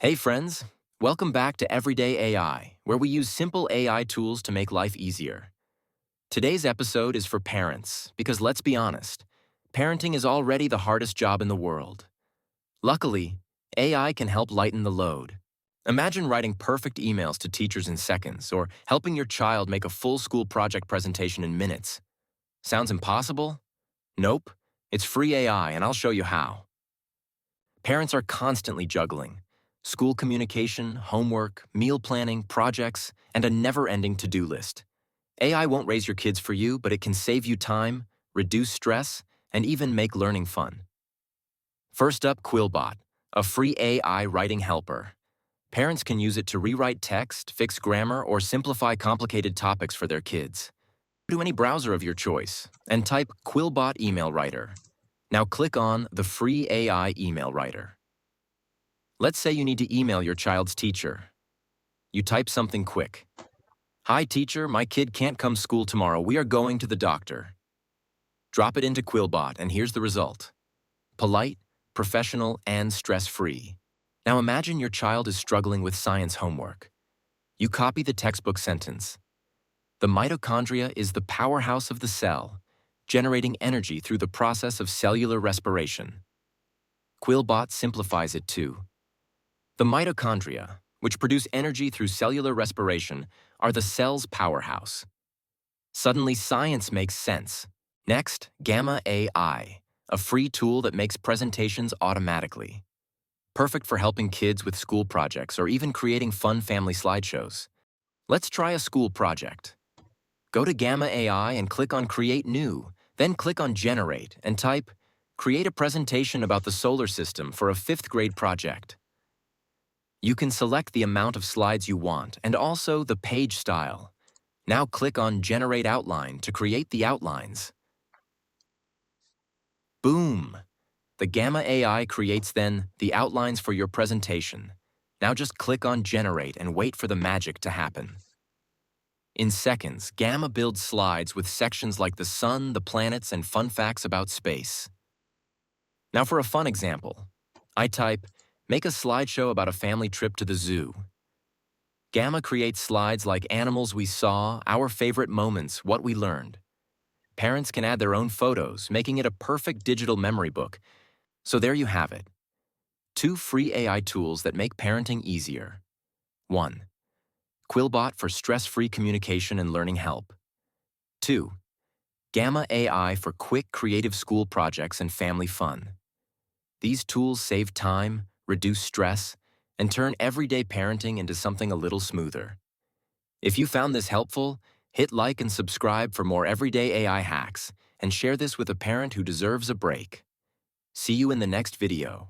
Hey friends, welcome back to Everyday AI, where we use simple AI tools to make life easier. Today's episode is for parents, because let's be honest, parenting is already the hardest job in the world. Luckily, AI can help lighten the load. Imagine writing perfect emails to teachers in seconds, or helping your child make a full school project presentation in minutes. Sounds impossible? Nope. It's free AI, and I'll show you how. Parents are constantly juggling school communication, homework, meal planning, projects, and a never-ending to-do list. AI won't raise your kids for you, but it can save you time, reduce stress, and even make learning fun. First up, QuillBot, a free AI writing helper. Parents can use it to rewrite text, fix grammar, or simplify complicated topics for their kids. Go to any browser of your choice and type QuillBot Email Writer. Now click on the free AI email writer. Let's say you need to email your child's teacher. You type something quick. Hi teacher, my kid can't come school tomorrow. We are going to the doctor. Drop it into QuillBot and here's the result. Polite, professional, and stress-free. Now imagine your child is struggling with science homework. You copy the textbook sentence. The mitochondria is the powerhouse of the cell, generating energy through the process of cellular respiration. QuillBot simplifies it too. The mitochondria, which produce energy through cellular respiration, are the cell's powerhouse. Suddenly, science makes sense. Next, Gamma AI, a free tool that makes presentations automatically. Perfect for helping kids with school projects or even creating fun family slideshows. Let's try a school project. Go to Gamma AI and click on Create New, then click on Generate and type, Create a presentation about the solar system for a 5th grade project. You can select the amount of slides you want and also the page style. Now click on Generate Outline to create the outlines. Boom! The Gamma AI creates then the outlines for your presentation. Now just click on Generate and wait for the magic to happen. In seconds, Gamma builds slides with sections like the sun, the planets, and fun facts about space. Now for a fun example, I type, make a slideshow about a family trip to the zoo. Gamma creates slides like animals we saw, our favorite moments, what we learned. Parents can add their own photos, making it a perfect digital memory book. So there you have it. 2 free AI tools that make parenting easier. 1. QuillBot for stress-free communication and learning help. 2. Gamma AI for quick, creative school projects and family fun. These tools save time, reduce stress, and turn everyday parenting into something a little smoother. If you found this helpful, hit like and subscribe for more everyday AI hacks, and share this with a parent who deserves a break. See you in the next video.